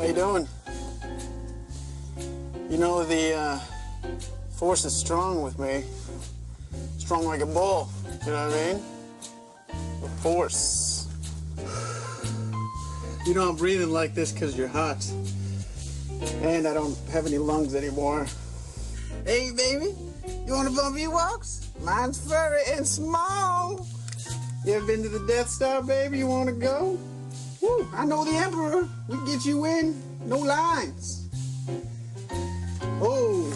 How you doing? You know, the force is strong with me. Strong like a bull, you know what I mean? The force. You know I'm breathing like this because you're hot. And I don't have any lungs anymore. Hey, baby, you want to bump your walks? Mine's furry and small. You ever been to the Death Star, baby? You want to go? Woo, I know the Emperor. We can get you in. No lines. Oh,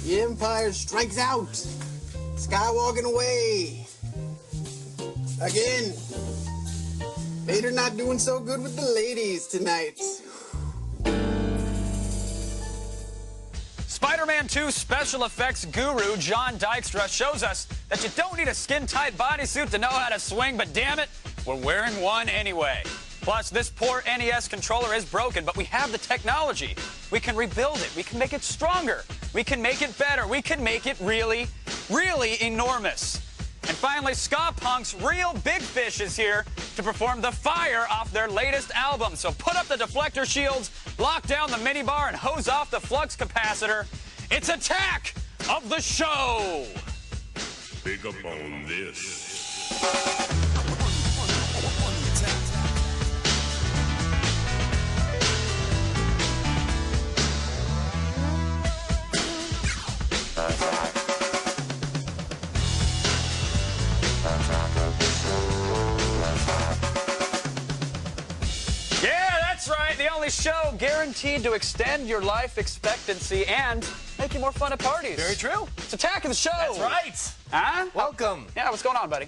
the Empire strikes out. Skywalking away. Again. Vader not doing so good with the ladies tonight. Spider-Man 2 special effects guru John Dykstra shows us that you don't need a skin-tight bodysuit to know how to swing, but damn it, we're wearing one anyway. Plus, this poor NES controller is broken, but we have the technology. We can rebuild it. We can make it stronger. We can make it better. We can make it really, really enormous. And finally, ska punk's Real Big Fish is here to perform The Fire off their latest album. So put up the deflector shields, lock down the minibar, and hose off the flux capacitor. It's Attack of the Show! Big up on this. Yeah, that's right. The only show guaranteed to extend your life expectancy and make you more fun at parties. Very true. It's Attack of the Show. That's right. Huh? Welcome. Yeah, what's going on, buddy?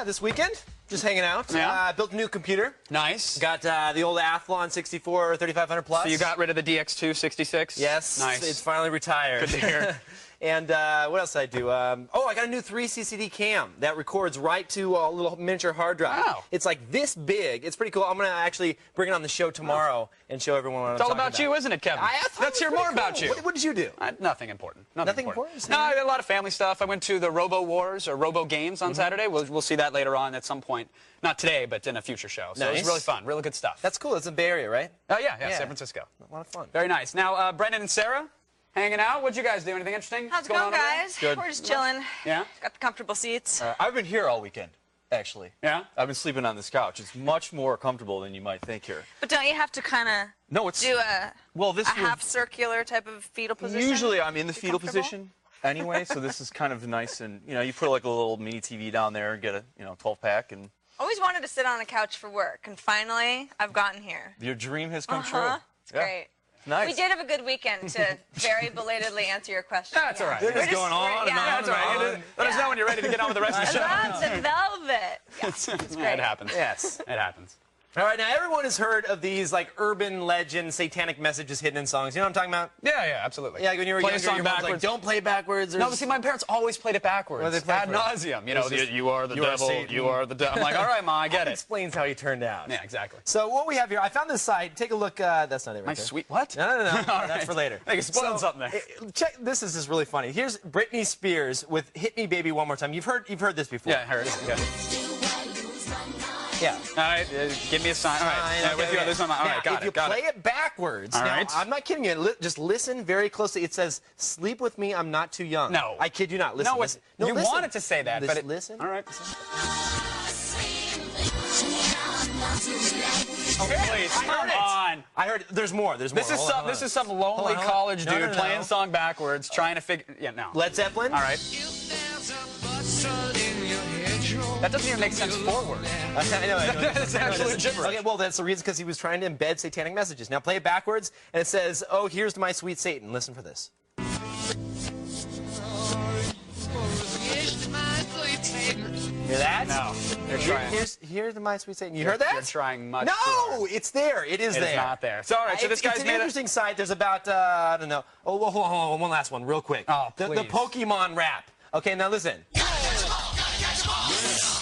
This weekend, just hanging out. Yeah. Built a new computer. Nice. Got the old Athlon 64 3500 plus. So you got rid of the DX2 66? Yes. Nice. It's finally retired. Good to hear. And what else did I do? Oh, I got a new 3CCD cam that records right to a little miniature hard drive. Wow. It's like this big. It's pretty cool. I'm going to actually bring it on the show tomorrow and show everyone what I'm It's all talking about you, isn't it, Kevin? Let's hear more about you. What did you do? Nothing important. Nothing important? No, I did a lot of family stuff. I went to the Robo Wars or Robo Games on Saturday. We'll see that later on at some point. Not today, but in a future show. So it was really fun. Really good stuff. That's cool. It's in the Bay Area, right? Oh, yeah, San Francisco. A lot of fun. Very nice. Now, Brendan and Sarah, hanging out. What'd you guys do? Anything interesting? How's it going, guys? Good. We're just chilling. Yeah? Got the comfortable seats. I've been here all weekend, actually. Yeah? I've been sleeping on this couch. It's much more comfortable than you might think here. But don't you have to kind of do a half-circular type of fetal position? Usually I'm in the fetal position anyway, so this is kind of nice. And, you know, you put like a little mini TV down there and get a, 12-pack. And Always wanted to sit on a couch for work, and finally, I've gotten here. Your dream has come true. It's great. Nice. We did have a good weekend, to very belatedly answer your question. That's all right. We're just going on and on. That's all right. Let us know when you're ready to get on with the rest of the show. The velvet. Yeah, it's great. It happens. Yes. It happens. All right, now everyone has heard of these like urban legend satanic messages hidden in songs. You know what I'm talking about? Yeah, absolutely. Yeah, when you were Play a younger, song your mom's backwards. like, don't play backwards. No, but see, my parents always played it backwards. Well, they play ad backwards. nauseum. You know, It's just, you are the you are devil, Satan. you are the devil. I'm like, all right, Ma, I get That it. explains how he turned out. Yeah, exactly. So what we have here, I found this site. Take a look. That's not it right My there. sweet, what? No. All That's right. for later. Hey, explain something there. Check. This is just really funny. Here's Britney Spears with "Hit Me, Baby, One More Time." You've heard this before. Yeah, I heard it. Yeah. Yeah. All right, give me a sign. All right, yeah, with you on this one. All right, got if you play it backwards, All now, right. I'm not kidding you. Just listen very closely. It says, "Sleep with me, I'm not too young." No. I kid you not. Listen. No, listen. No, you listen. wanted to say that, but listen. All right. Okay, please, come on. I heard it. There's more. There's more. This is some lonely college dude playing a song backwards, trying to figure. Yeah, no. Led Zeppelin. All right. That doesn't even make sense forward. I know. That's absolute gibberish. Okay, well, that's the reason, because he was trying to embed satanic messages. Now play it backwards, and it says, "Oh, here's my sweet Satan." Listen for this. Hear that? No. You're trying. Here's my sweet Satan. You heard that? You're trying much. No, it's there. It is there. It's not there. So all right. So this guy's it's an made interesting site. There's about I don't know. Oh, hold on, one last one, real quick. Oh, the please. Pokemon rap. Okay, now listen.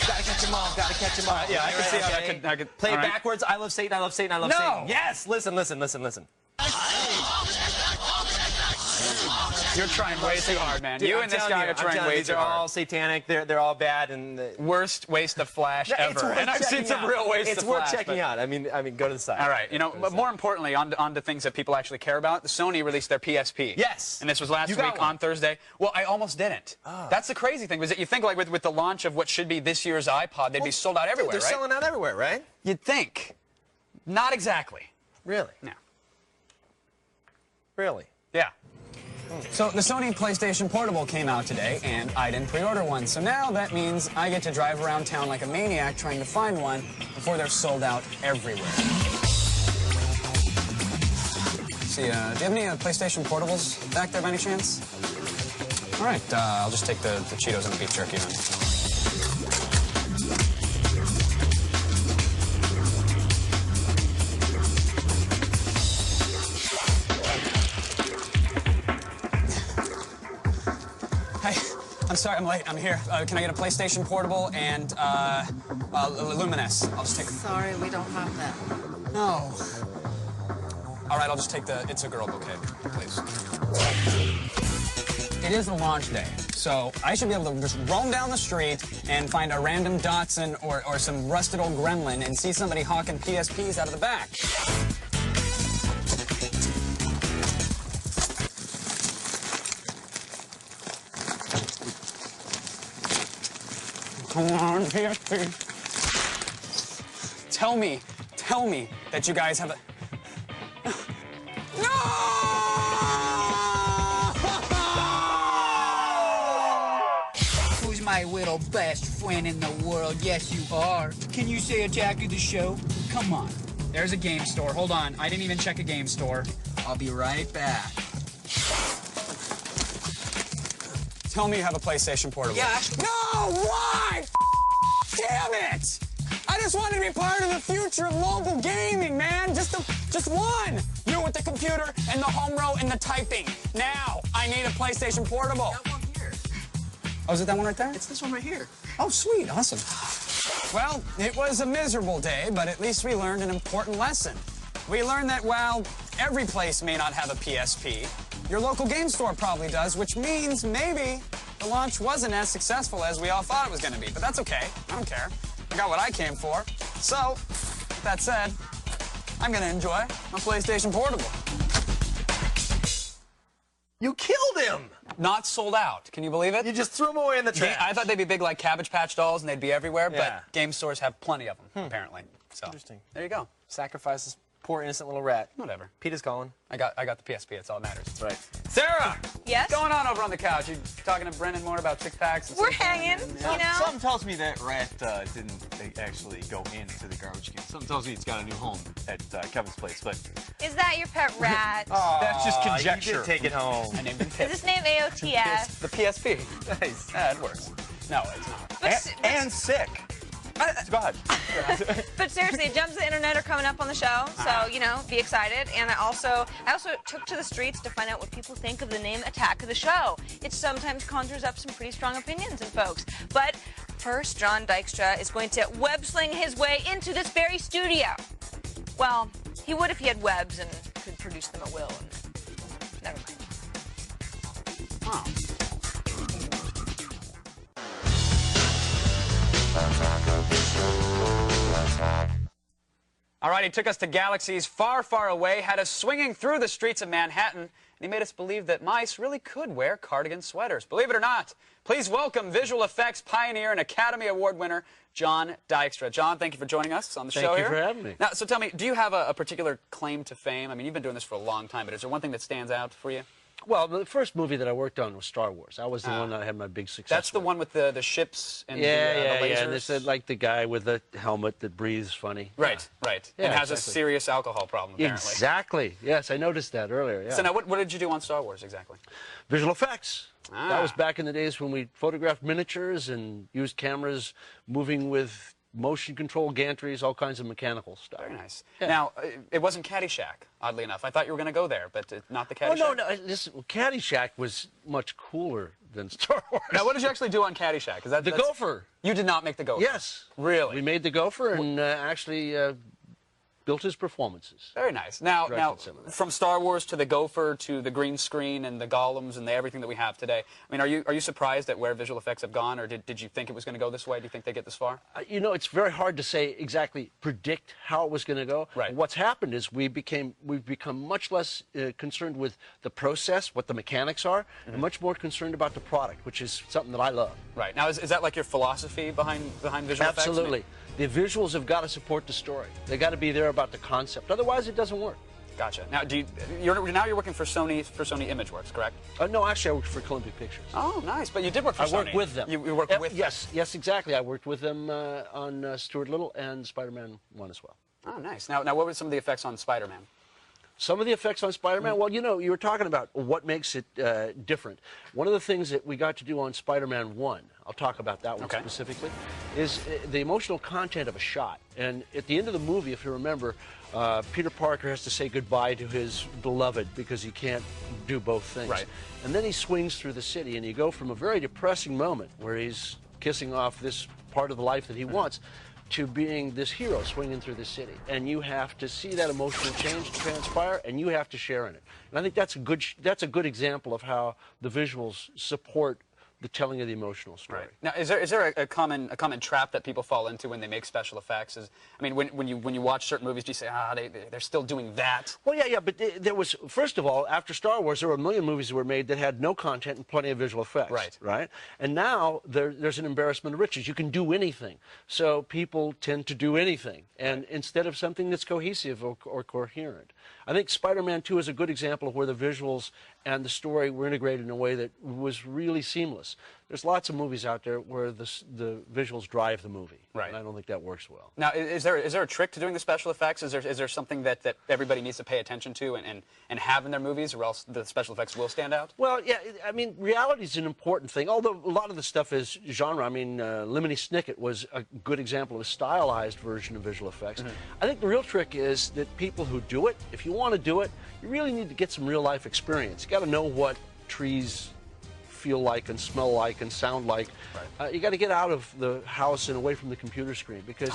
Gotta catch 'em all. Gotta catch 'em all. Yeah, I can see how okay. I could. Play it all right. backwards. I love Satan. I love Satan. I love No. Satan. Yes. Listen. You're trying way too hard, man. Dude, You and this guy are trying way too hard. They're all satanic. They're all bad and worst waste of flash ever. And I've seen some real waste of flash. It's worth checking out. I mean, go to the site. All right. You know, but more importantly, on to things that people actually care about. Sony released their PSP. Yes. And this was last week on Thursday. Well, I almost didn't. Oh. That's the crazy thing, was that you think like with the launch of what should be this year's iPod, they'd be sold out everywhere, They're selling out everywhere, right? You'd think. Not exactly. Really? No. Really? Yeah. So the Sony PlayStation Portable came out today, and I didn't pre-order one. So now that means I get to drive around town like a maniac trying to find one before they're sold out everywhere. See, do you have any PlayStation Portables back there by any chance? All right, I'll just take the Cheetos and the beef jerky then. I'm sorry, I'm late. I'm here. Can I get a PlayStation Portable and Luminous? I'll just take. Sorry, we don't have that. No. All right, I'll just take the It's a Girl bouquet, please. It is a launch day, so I should be able to just roam down the street and find a random Datsun or some rusted old gremlin and see somebody hawking PSPs out of the back. Come on, PSP. Tell me that you guys have a... No! Who's my little best friend in the world? Yes, you are. Can you say it after the show? Come on. There's a game store. Hold on. I didn't even check a game store. I'll be right back. Tell me you have a PlayStation Portable. Yeah. No! Why? Damn it! I just wanted to be part of the future of mobile gaming, man. Just one. You with the computer and the home row and the typing. Now, I need a PlayStation Portable. That one here. Oh, is it that one right there? It's this one right here. Oh, sweet. Awesome. Well, it was a miserable day, but at least we learned an important lesson. We learned that while every place may not have a PSP, your local game store probably does, which means maybe the launch wasn't as successful as we all thought it was going to be. But that's okay. I don't care. I got what I came for. So, with that said, I'm going to enjoy my PlayStation Portable. You killed him! Not sold out. Can you believe it? You just threw them away in the trash. I thought they'd be big like Cabbage Patch Dolls and they'd be everywhere, but game stores have plenty of them, apparently. So, interesting. There you go. Sacrifices poor innocent little rat. Whatever. Pete is calling. I got the PSP. That's all that matters. That's right. Sarah! Yes? What's going on over on the couch? You talking to Brennan more about six-packs? And We're hanging, you know? Something tells me that rat didn't actually go into the garbage can. Something tells me it's got a new home at Kevin's place, but... Is that your pet rat? That's just conjecture. You did take it home. I named him Is Pip. his name AOTS? The PSP. Nice. Yeah, it works. No, it's not. And sick. Go ahead. But seriously, Gems of the Internet are coming up on the show, so, you know, be excited. And I also took to the streets to find out what people think of the name Attack of the Show. It sometimes conjures up some pretty strong opinions in folks. But first, John Dykstra is going to web-sling his way into this very studio. Well, he would if he had webs and could produce them at will. And never mind. Oh. All right, he took us to galaxies far, far away, had us swinging through the streets of Manhattan, and he made us believe that mice really could wear cardigan sweaters. Believe it or not, please welcome visual effects pioneer and Academy Award winner, John Dykstra. John, thank you for joining us on the show here. Thank you for having me. Now, so tell me, do you have a particular claim to fame? I mean, you've been doing this for a long time, but is there one thing that stands out for you? Well, the first movie that I worked on was Star Wars. That was the one that I had my big success That's the one with the ships and the yeah. lasers? And they said, like, the guy with the helmet that breathes funny. Right, right. Yeah, and has exactly. a serious alcohol problem, apparently. Exactly. Yes, I noticed that earlier, yeah. So now, what did you do on Star Wars, exactly? Visual effects. That was back in the days when we photographed miniatures and used cameras moving with motion control gantries, all kinds of mechanical stuff. Very nice. Yeah. Now, it wasn't Caddyshack, oddly enough. I thought you were going to go there, but not the Caddyshack. Oh, no. Listen, Caddyshack was much cooler than Star Wars. Now, what did you actually do on Caddyshack? The Gopher. You did not make the Gopher? Yes. Really? We made the Gopher and actually built his performances. Very nice. Now, Directed some of that. from Star Wars to the Gopher to the green screen and the golems and everything that we have today, I mean, are you surprised at where visual effects have gone, or did you think it was going to go this way? Do you think they get this far? You know, it's very hard to say exactly, predict how it was going to go. Right. What's happened is we've become much less concerned with the process, what the mechanics are, and much more concerned about the product, which is something that I love. Right. Now, is that like your philosophy behind visual effects? Absolutely. The visuals have got to support the story. They got to be there about the concept. Otherwise, it doesn't work. Gotcha. Now, you're working for Sony ImageWorks, correct? No, actually, I worked for Columbia Pictures. Oh, nice. But you did work for Sony. I worked with them. You worked with them? Yes, exactly. I worked with them on Stuart Little and Spider-Man 1 as well. Oh, nice. Now, what were some of the effects on Spider-Man? Some of the effects on Spider-Man, well, you know, you were talking about what makes it different. One of the things that we got to do on Spider-Man 1, I'll talk about that one specifically, is the emotional content of a shot. And at the end of the movie, if you remember, Peter Parker has to say goodbye to his beloved because he can't do both things. Right. And then he swings through the city, and you go from a very depressing moment where he's kissing off this part of the life that he wants to being this hero swinging through the city. And you have to see that emotional change transpire, and you have to share in it. And I think that's a good example of how the visuals support the telling of the emotional story. Right. Now, is there a common trap that people fall into when they make special effects? I mean, when you watch certain movies, do you say, they're still doing that? Well, yeah, but there was, first of all, after Star Wars, there were a million movies that were made that had no content and plenty of visual effects. Right. And now there's an embarrassment of riches. You can do anything. So people tend to do anything, and instead of something that's cohesive or coherent. I think Spider-Man 2 is a good example of where the visuals and the story were integrated in a way that was really seamless. There's lots of movies out there where the visuals drive the movie, and I don't think that works well. Now, is there a trick to doing the special effects? Is there something that everybody needs to pay attention to and have in their movies, or else the special effects will stand out? Well, yeah, I mean, reality is an important thing, although a lot of the stuff is genre. I mean, Lemony Snicket was a good example of a stylized version of visual effects. I think the real trick is that people who do it, if you want to do it, you really need to get some real-life experience. You got to know what trees feel like and smell like and sound like. You got to get out of the house and away from the computer screen because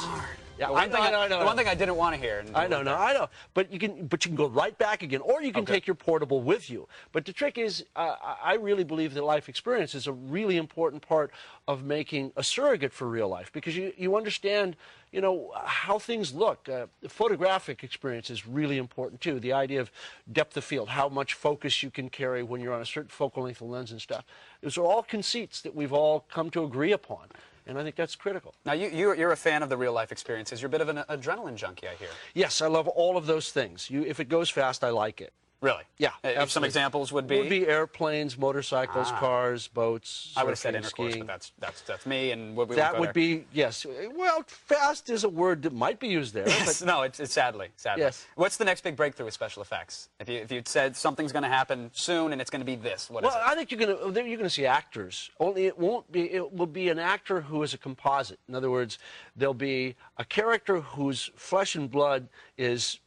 the one thing I didn't want to hear. I know, but you can go right back again, or you can take your portable with you. But the trick is, I really believe that life experience is a really important part of making a surrogate for real life, because you understand, you know, how things look. The photographic experience is really important too. The idea of depth of field, how much focus you can carry when you're on a certain focal length of lens and stuff. Those are all conceits that we've all come to agree upon, and I think that's critical. Now, you're a fan of the real-life experiences. You're a bit of an adrenaline junkie, I hear. Yes, I love all of those things. If it goes fast, I like it. Really? Yeah. Some examples would be? Would be airplanes, motorcycles, cars, boats. I would have said intercourse, skiing. but that's me. And we that won't go would there. be, yes. Well, fast is a word that might be used there. Yes, but no, it's sadly. Yes. What's the next big breakthrough with special effects? If you'd said something's going to happen soon and it's going to be this, what is it? Well, I think you're going to see actors. Only it will be an actor who is a composite. In other words, there'll be a character whose flesh and blood is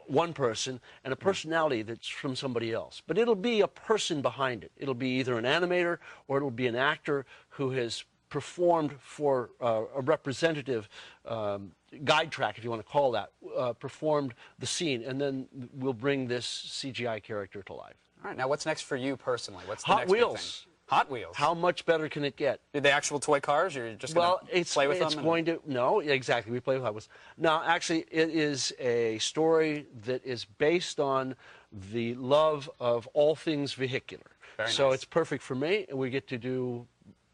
one person and a personality that's from somebody else. But it'll be a person behind it. It'll be either an animator or it'll be an actor who has performed for a representative guide track, if you want to call that, performed the scene, and then we'll bring this CGI character to life. All right, now what's next for you personally? What's the Hot next big Wheels. thing? Hot Wheels. How much better can it get? The actual toy cars? You're just going to play with them? No, exactly. We play with Hot Wheels. No, actually, it is a story that is based on the love of all things vehicular. So it's perfect for me, and we get to do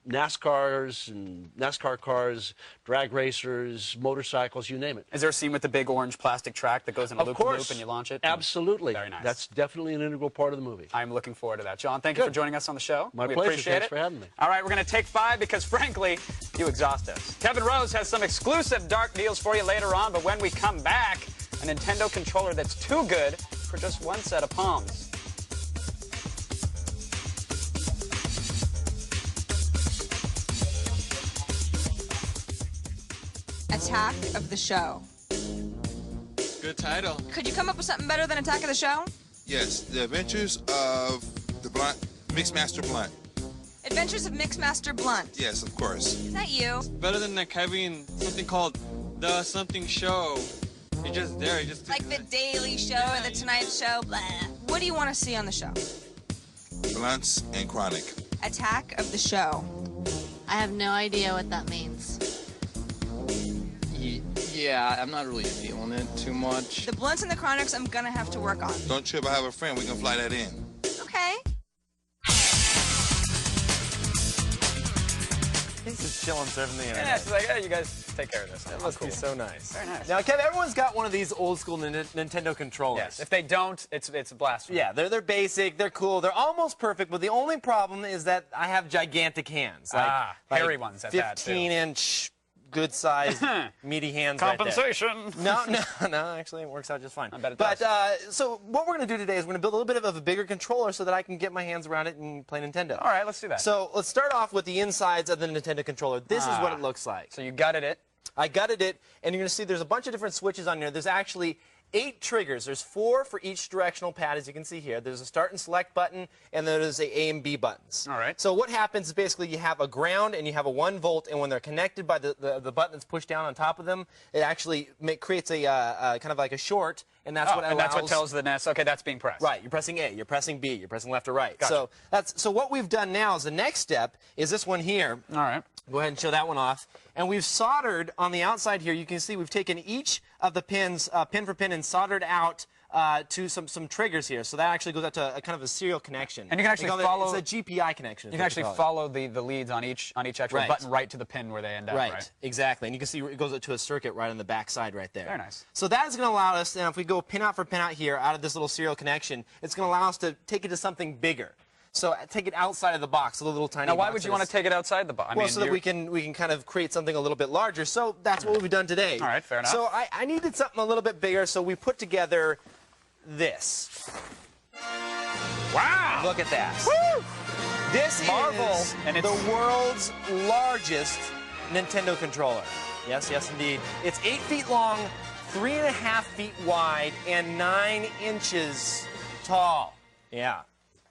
NASCARs and NASCAR cars, drag racers, motorcycles, you name it. Is there a scene with the big orange plastic track that goes in a loop-loop and you launch it? Absolutely. Very nice. That's definitely an integral part of the movie. I'm looking forward to that. John, thank you for joining us on the show. My pleasure. pleasure. Appreciate Thanks it. for having me. All right, we're going to take 5 because, frankly, you exhaust us. Kevin Rose has some exclusive dark deals for you later on, but when we come back, a Nintendo controller that's too good for just one set of palms. Attack of the Show. Good title. Could you come up with something better than Attack of the Show? Yes, The Adventures of the Mixmaster Blunt. Adventures of Mixmaster Blunt. Yes, of course. Is that you? Better than like having something called The Something Show. You're just there. You just Like the Daily Show or the Tonight Show. Blah. What do you want to see on the show? Blunts and chronic. Attack of the Show. I have no idea what that means. Yeah, I'm not really feeling it too much. The blunts and the chronics I'm gonna have to work on. Don't trip, I have a friend. We can fly that in. Okay. He's just chilling, surfing the internet. Yeah, she's like, hey, you guys take care of this. That must be so nice. Very nice. Now, Kev, everyone's got one of these old school Nintendo controllers. Yes. If they don't, it's a blast. Yeah, they're basic, they're cool, they're almost perfect, but the only problem is that I have gigantic hands. Like hairy ones at that, too. 15-inch, good-sized, meaty hands Compensation. Right there. No, actually, it works out just fine. I bet it does. does. So what we're going to do today is we're going to build a little bit of a bigger controller so that I can get my hands around it and play Nintendo. All right, let's do that. So let's start off with the insides of the Nintendo controller. This is what it looks like. So you gutted it. I gutted it, and you're going to see there's a bunch of different switches on here. There's actually 8 triggers. There's 4 for each directional pad, as you can see here. There's a start and select button, and then there's a and B buttons. All right. So what happens is basically you have a ground and you have a 1 volt, and when they're connected by the button that's pushed down on top of them, it actually creates a kind of like a short, and that's what allows. And that's what tells the NES, okay, that's being pressed. Right. You're pressing A. You're pressing B. You're pressing left or right. Gotcha. So what we've done now is the next step is this one here. All right. Go ahead and show that one off. And we've soldered on the outside here. You can see we've taken each of the pins, pin for pin, and soldered out to some triggers here. So that actually goes out to a kind of a serial connection. And you can actually follow. It's a GPI connection. You can actually follow the leads on each actual button right to the pin where they end up. Right. Exactly. And you can see it goes up to a circuit right on the back side right there. Very nice. So that is going to allow us, now if we go pin out for pin out here, out of this little serial connection, it's going to allow us to take it to something bigger. So take it outside of the box, a little tiny box. Now, why would you want to take it outside the box? Well, so that we can kind of create something a little bit larger. So that's what we've done today. All right, fair enough. So I needed something a little bit bigger, so we put together this. Wow! Look at that. Woo! This Marvel, is the world's largest Nintendo controller. Yes, yes, indeed. It's 8 feet long, 3.5 feet wide, and 9 inches tall. Yeah.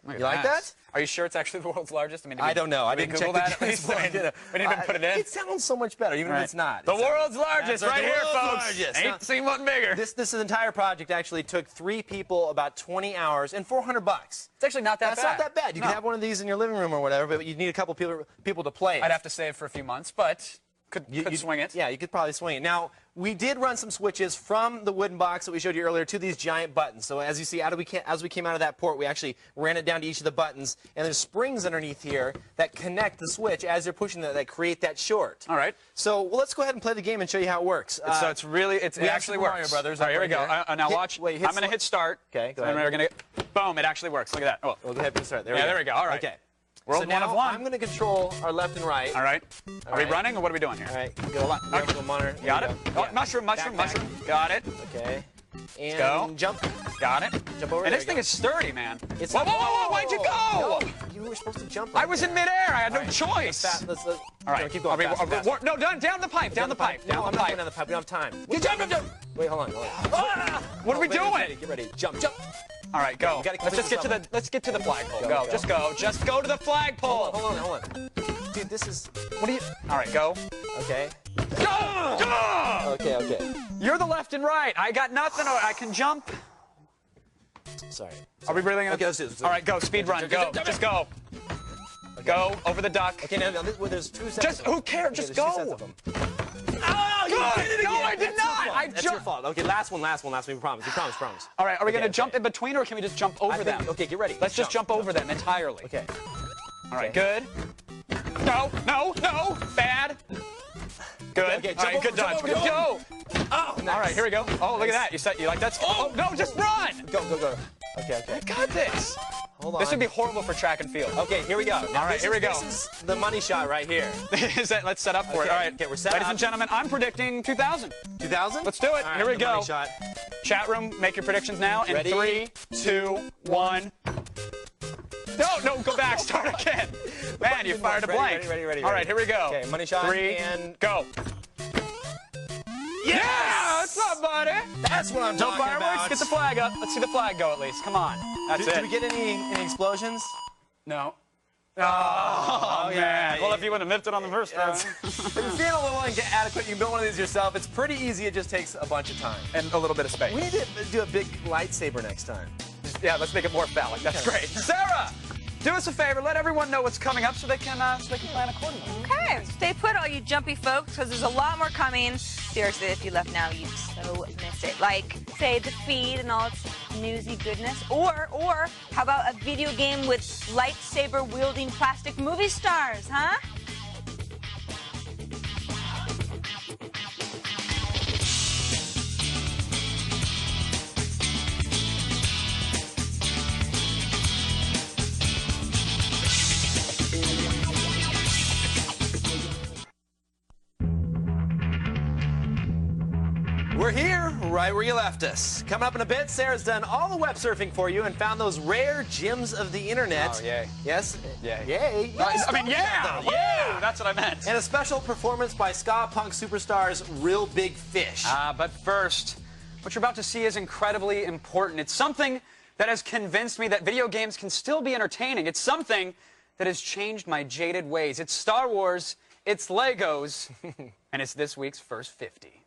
You like that? Are you sure it's actually the world's largest? I mean, I don't know. I didn't check Google that. the Guinness Book. We didn't even put it in. It sounds so much better, even if it's not. The world's largest, right here, folks. Ain't seen one bigger. This entire project actually took 3 people about 20 hours and $400. It's actually not that bad. That's not that bad. You can have one of these in your living room or whatever, but you need a couple people to play it. I'd have to save for a few months, but could swing it. Yeah, you could probably swing it. Now, we did run some switches from the wooden box that we showed you earlier to these giant buttons. So as you see, as we came out of that port, we actually ran it down to each of the buttons, and there's springs underneath here that connect the switch as you're pushing that create that short. All right. So let's go ahead and play the game and show you how it works. So it actually works. Mario Brothers. All right, here we go. Now watch. Wait, I'm going to hit start. Okay, go and ahead. we're going to boom, it actually works. Look at that. Oh. We'll go ahead and start. There we go. All right. Okay. World so now 1 of 1. I'm going to control our left and right. All right. Are we running, or what are we doing here? All right. Hold on. Okay. Monitor. Got it. Oh, Yeah. mushroom. Back. Got it. Okay. And go. Jump. Got it. Jump over. And this thing is sturdy, man. It's whoa, why'd you go? No, you were supposed to jump. I was in midair. I had no choice. Let's all right. keep going. No, down the pipe. Down the pipe. No, I'm not going down the pipe. We don't have time. Jump. Wait, hold on. What are we doing? Get ready. Jump. All right, go. Let's just get to the flagpole. Go. Just go. Just go to the flagpole. Hold on. Dude, this is. What are you? All right, go. Okay. Go! Okay. You're the left and right. I got nothing. I can jump. Sorry. Are we really gonna? Okay, let's do this. All right, go. Speed run. Go. Just go. Go over the duck. Okay, now there's 2 sets. Just who cares? Just go. Oh, you did it again. No, I did not. That's your fault. Okay, last one. We promise. All right, are we going to jump in between, or can we just jump over them? Okay, get ready. Let's just jump over them entirely. Okay. All right, good. No. Bad. Good. Okay, all right, good dodge. Good go. Oh, nice. All right, here we go. Oh, look at that. You like that? Oh, no, just run. Go. Okay. I got this. Hold on. This would be horrible for track and field. Okay, here we go. All right, here we go. This is the money shot right here. Let's set up for it. All right. Okay, we're set Ladies up. and gentlemen, I'm predicting 2,000. 2,000? Let's do it. All right, here we go. Money shot. Chat room, make your predictions now. In Ready? 3, 2, 1. No, go back. Start again. Man, you fired a blank. Ready. All right, here we go. Okay, money shot. 3, and go. Yes! Yeah, what's up, buddy? That's what I'm talking fireworks. about. Get the flag up. Let's see the flag go at least. Come on. That's it. Did we get any explosions? No. Oh, man. Well, if you would have miffed it on the first time. If you're feeling a little inadequate, you can build one of these yourself. It's pretty easy. It just takes a bunch of time. And a little bit of space. We need to do a big lightsaber next time. Yeah, let's make it more phallic. That's great. Sarah, do us a favor. Let everyone know what's coming up so they can plan accordingly. Okay. Stay put, all you jumpy folks, because there's a lot more coming. Seriously, if you left now, you'd so miss it. Like, say, the feed and all its newsy goodness. Or how about a video game with lightsaber-wielding plastic movie stars, huh? We're here, right where you left us. Coming up in a bit, Sarah's done all the web surfing for you and found those rare gems of the internet. Oh, yay. Yes? Yay. Yay. I mean, yeah! Yeah! That's what I meant. And a special performance by ska punk superstars Real Big Fish. But first, what you're about to see is incredibly important. It's something that has convinced me that video games can still be entertaining. It's something that has changed my jaded ways. It's Star Wars, it's Legos, and it's this week's First 50.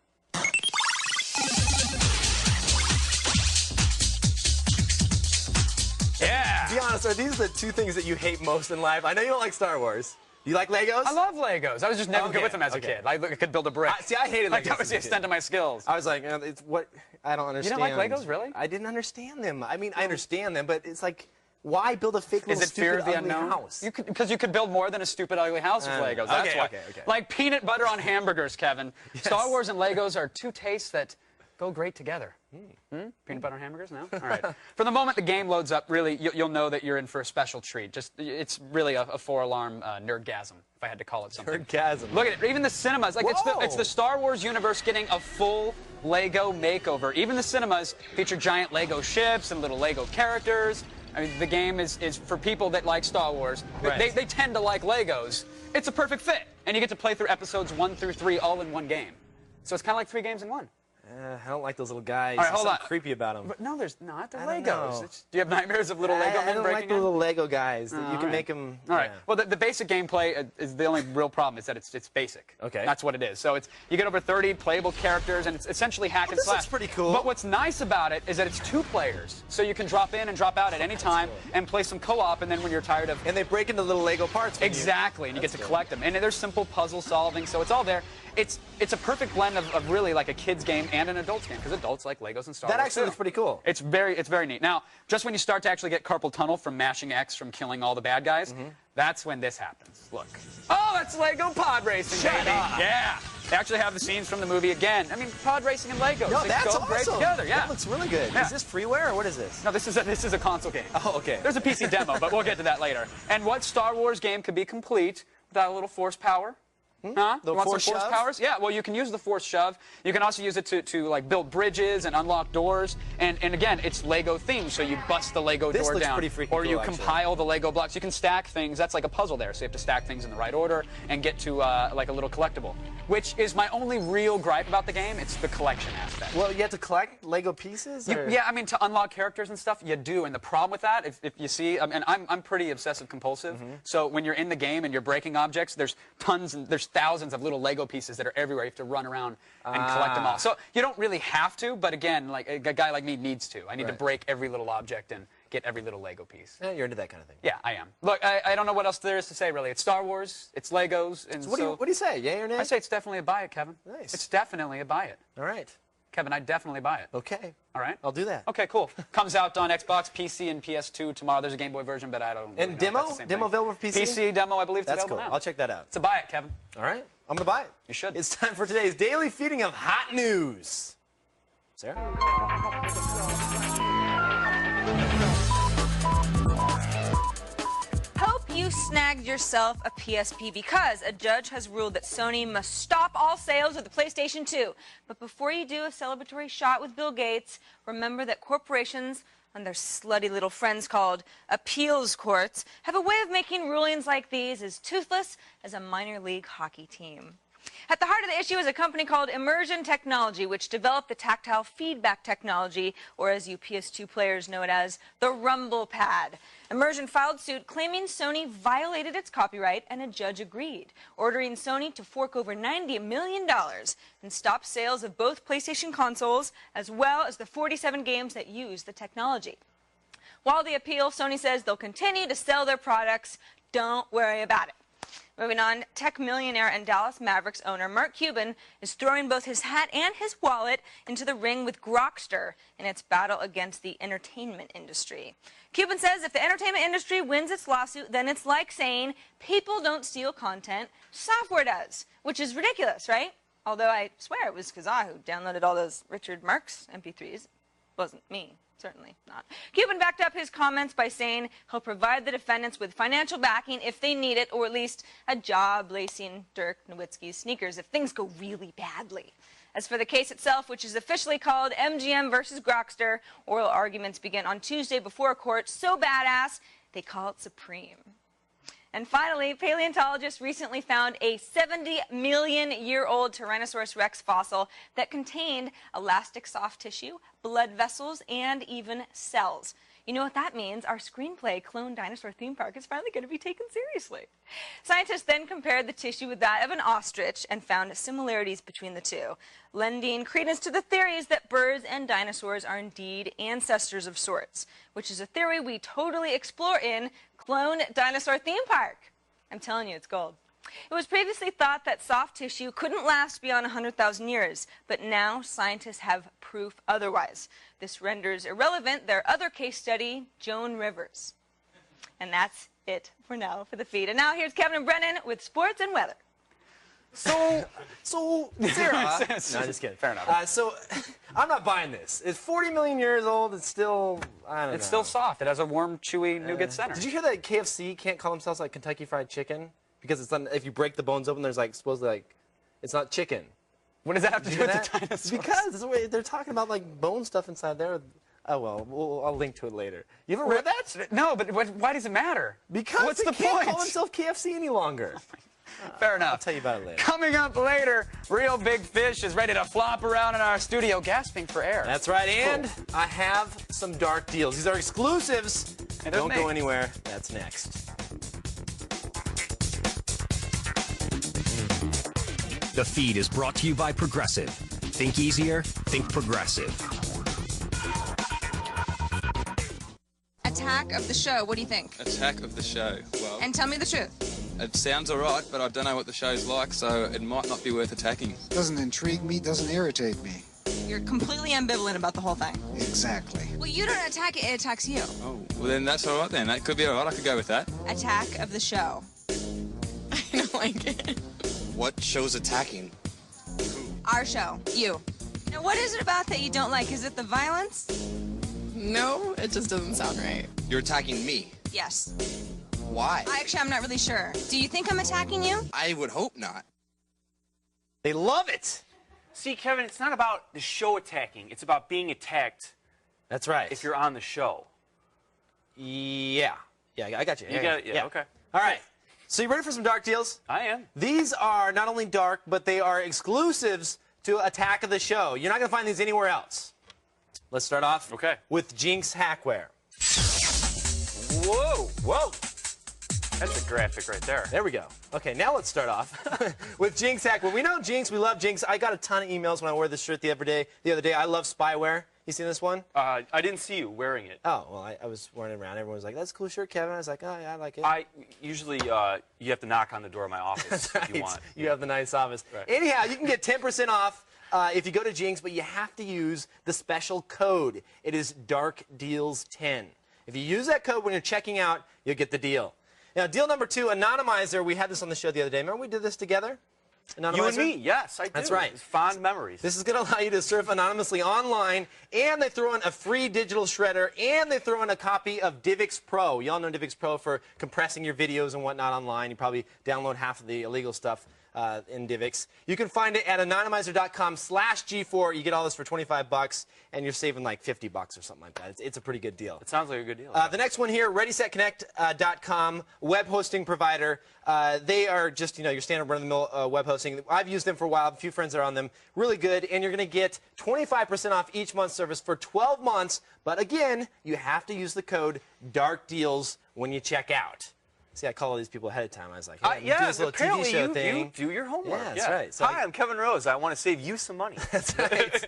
Yeah. Be honest, are these the two things that you hate most in life? I know you don't like Star Wars. You like Legos? I love Legos. I was just never good with them as a kid. I could build a brick. See, I hated Legos. Like, that was the extent of my skills. I was like, it's what I don't understand. You didn't like Legos, really? I didn't understand them. I mean, I understand them, but it's like, why build a fake little stupid ugly house? Because you could build more than a stupid ugly house with Legos. That's why. Okay. Like peanut butter on hamburgers, Kevin. Yes. Star Wars and Legos are two tastes that go great together. Peanut butter on hamburgers? No? All right. From the moment the game loads up, really, you'll know that you're in for a special treat. It's really a four-alarm nerdgasm, if I had to call it something. Nerdgasm. Look at it. Even the cinemas. Like, it's the Star Wars universe getting a full Lego makeover. Even the cinemas feature giant Lego ships and little Lego characters. I mean, the game is for people that like Star Wars. Right. They tend to like Legos. It's a perfect fit. And you get to play through episodes 1 through 3 all in one game. So it's kind of like 3 games in 1. I don't like those little guys. All right, hold on. Something creepy about them. But no, there's not. They're Legos. Do you have nightmares of little Lego men breaking in? I don't like the little Lego guys. You can make them. All right. Well, the basic gameplay is the only real problem is that it's basic. Okay. That's what it is. So you get over 30 playable characters, and it's essentially hack and slash. This looks pretty cool. But what's nice about it is that it's 2 players, so you can drop in and drop out at any time and play some co-op. And then when you're tired of and they break into little Lego parts. Exactly, and you get to collect them. And there's simple puzzle solving, so it's all there. It's a perfect blend of really like a kid's game and an adult's game, because adults like Legos and Star Wars. That actually looks pretty cool. It's very neat. Now, just when you start to actually get carpal tunnel from mashing X from killing all the bad guys, that's when this happens. Look. Oh, that's Lego pod racing, baby. Yeah. They actually have the scenes from the movie again. I mean, pod racing and Legos. No, that's go awesome. great together. Yeah. That looks really good. Yeah. Is this freeware or what is this? No, this is a console game. Oh, okay. There's a PC demo, but we'll get to that later. And what Star Wars game could be complete without a little force power? Huh? The you want force some force shove? powers? Yeah, well, you can use the force shove. You can also use it to like build bridges and unlock doors. And again, it's Lego themed, so you bust the Lego door looks down. Pretty freaking or you cool, compile the Lego blocks. You can stack things. That's like a puzzle there. So you have to stack things in the right order and get to like a little collectible. Which is my only real gripe about the game. It's the collection aspect. Well, you have to collect Lego pieces? Yeah, I mean, to unlock characters and stuff, you do. And the problem with that, if you see, and I'm pretty obsessive compulsive. So when you're in the game and you're breaking objects, there's thousands of little Lego pieces that are everywhere. You have to run around and collect them all. So you don't really have to, but again, like a guy like me needs to. I need to break every little object and get every little Lego piece. Yeah, you're into that kind of thing. Yeah, I am. Look, I don't know what else there is to say, really. It's Star Wars, it's Legos, and so what do you say, yay or nay? I say it's definitely a buy it, Kevin. Nice. It's definitely a buy it. All right. Kevin, I'd definitely buy it. Okay. All right? I'll do that. Okay, cool. Comes out on Xbox, PC, and PS2 tomorrow. There's a Game Boy version, but I don't really And know demo? if that's the same Demo thing. available for PC? PC demo, I believe it's That's available cool. now. I'll check that out. It's a buy it, Kevin. All right. I'm going to buy it. You should. It's time for today's daily feeding of hot news. Sarah? Hope you snagged yourself a PSP because a judge has ruled that Sony must stop all sales of the PlayStation 2. But before you do a celebratory shot with Bill Gates, remember that corporations and their slutty little friends called appeals courts have a way of making rulings like these as toothless as a minor league hockey team. At the heart of the issue is a company called Immersion Technology, which developed the tactile feedback technology, or as you PS2 players know it as, the Rumble Pad. Immersion filed suit claiming Sony violated its copyright, and a judge agreed, ordering Sony to fork over $90 million and stop sales of both PlayStation consoles, as well as the 47 games that use the technology. While the appeal, Sony says they'll continue to sell their products. Don't worry about it. Moving on, tech millionaire and Dallas Mavericks owner Mark Cuban is throwing both his hat and his wallet into the ring with Grokster in its battle against the entertainment industry. Cuban says if the entertainment industry wins its lawsuit, then it's like saying people don't steal content, software does, which is ridiculous, right? Although I swear it was Kazaa who downloaded all those Richard Marx MP3s. Wasn't me. Certainly not. Cuban backed up his comments by saying he'll provide the defendants with financial backing if they need it, or at least a job lacing Dirk Nowitzki's sneakers if things go really badly. As for the case itself, which is officially called MGM versus Grokster, oral arguments begin on Tuesday before a court so badass they call it Supreme. And finally, paleontologists recently found a 70-million-year-old Tyrannosaurus rex fossil that contained elastic soft tissue, blood vessels, and even cells. You know what that means? Our screenplay, Clone Dinosaur Theme Park, is finally going to be taken seriously. Scientists then compared the tissue with that of an ostrich and found similarities between the two, lending credence to the theories that birds and dinosaurs are indeed ancestors of sorts, which is a theory we totally explore in Clone Dinosaur Theme Park. I'm telling you, it's gold. It was previously thought that soft tissue couldn't last beyond 100,000 years, but now scientists have proof otherwise. This renders irrelevant their other case study, Joan Rivers. And that's it for now for the feed. And now here's Kevin and Brennan with sports and weather. So Sarah. No, just kidding. Fair enough. So I'm not buying this. It's 40 million years old. It's still, I don't know. It's still soft. It has a warm, chewy nougat center. Did you hear that KFC can't call themselves like Kentucky Fried Chicken? Because it's if you break the bones open, there's like supposedly like it's not chicken. What does that have to do with the dinosaurs? Because they're talking about like bone stuff inside there. Oh well, I'll link to it later. You ever read that? No, but why does it matter? Because what's the can't point? call themselves KFC any longer. Fair enough. I'll tell you about it later. Coming up later, Real Big Fish is ready to flop around in our studio, gasping for air. That's right, and I have some dark deals. These are exclusives. Don't go anywhere. That's next. The feed is brought to you by Progressive. Think easier, think Progressive. Attack of the show, what do you think? Attack of the show. Well, And tell me the truth. it sounds alright, but I don't know what the show's like, so it might not be worth attacking. Doesn't intrigue me, doesn't irritate me. You're completely ambivalent about the whole thing. Exactly. Well, you don't attack it, it attacks you. Oh, well then that's alright then. That could be alright. I could go with that. Attack of the show. I don't like it. What show's attacking? Our show. You. Now, what is it about that you don't like? Is it the violence? No, it just doesn't sound right. You're attacking me. Yes. Why? I'm not really sure. Do you think I'm attacking you? I would hope not. They love it. See, Kevin, it's not about the show attacking. It's about being attacked. That's right. If you're on the show. Yeah, I got you. You got it? Yeah, okay. All right. So you ready for some dark deals? I am. These are not only dark, but they are exclusives to Attack of the Show. You're not going to find these anywhere else. Let's start off with Jinx Hackware. Whoa. Whoa. That's a graphic right there. There we go. Okay, now let's start off with Jinx Hackware. We know Jinx. We love Jinx. I got a ton of emails when I wore this shirt the other day. I love spyware. You seen this one? I didn't see you wearing it. Oh, well, I was wearing it around. Everyone was like, that's a cool shirt, Kevin. I was like, oh, yeah, I like it. Usually, you have to knock on the door of my office if you want. You have the nice office. Right. Anyhow, you can get 10% off if you go to Jinx, but you have to use the special code. It is DARKDEALS10. If you use that code when you're checking out, you'll get the deal. Now, deal number 2, Anonymizer. We had this on the show the other day. Remember we did this together? Anonymizer? You and me, yes, I do. That's right. It's fond memories. This is going to allow you to surf anonymously online, and they throw in a free digital shredder, and they throw in a copy of DivX Pro. Y'all know DivX Pro for compressing your videos and whatnot online. You probably download half of the illegal stuff in DivX. You can find it at anonymizer.com/G4. You get all this for $25, and you're saving like $50 or something like that. It's a pretty good deal. It sounds like a good deal. The next one here, ReadySetConnect.com, web hosting provider. They are just, your standard run-of-the-mill web hosting. I've used them for a while. A few friends are on them. Really good, and you're going to get 25% off each month's service for 12 months. But again, you have to use the code DARKDEALS when you check out. See, I call all these people ahead of time. I was like, hey, yeah, do this little apparently TV show thing. you do your homework. Yeah, that's right. So Hi, I'm Kevin Rose. I want to save you some money. That's right.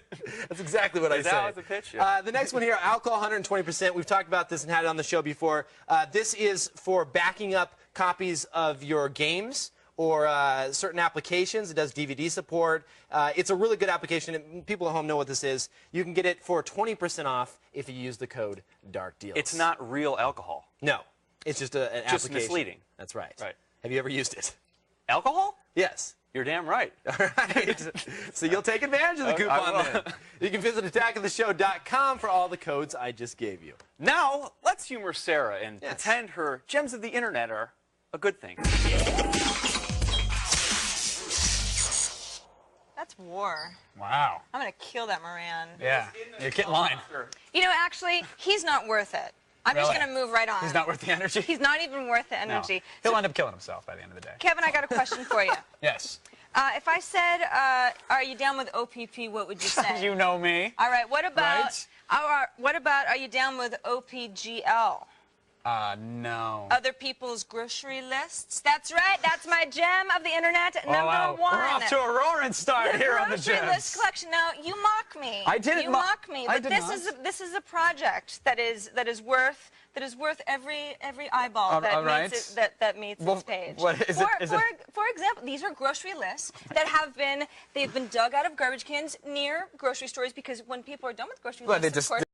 That's exactly what I said. That was the pitch. Yeah. The next one here, alcohol 120%. We've talked about this and had it on the show before. This is for backing up copies of your games or certain applications. It does DVD support. It's a really good application. People at home know what this is. You can get it for 20% off if you use the code DARKDEALS. It's not real alcohol. No. It's just an application. Just misleading. That's right. Right. Have you ever used it? Alcohol? Yes. You're damn right. All right. So you'll take advantage of the coupon then. You can visit attackoftheshow.com for all the codes I just gave you. Now, let's humor Sarah and pretend her gems of the internet are a good thing. That's war. Wow. I'm going to kill that Moran. Yeah. Yeah, get in line. Actually, he's not worth it. I'm just going to move right on. He's not worth the energy? He's not even worth the energy. No. He'll end up killing himself by the end of the day. Kevin, I got a question for you. Yes. If I said, are you down with OPP, what would you say? You know me. All right, what about, are you down with OPGL? No. Other people's grocery lists? That's right, that's my gem of the internet, number one. We're off to a roaring start here on the gems. Grocery list collection. Now, you mock me. I didn't You mock me, but this is a project that is worth every eyeball that meets its page. What, is for example, these are grocery lists that they've been dug out of garbage cans near grocery stores because when people are done with grocery lists, of course,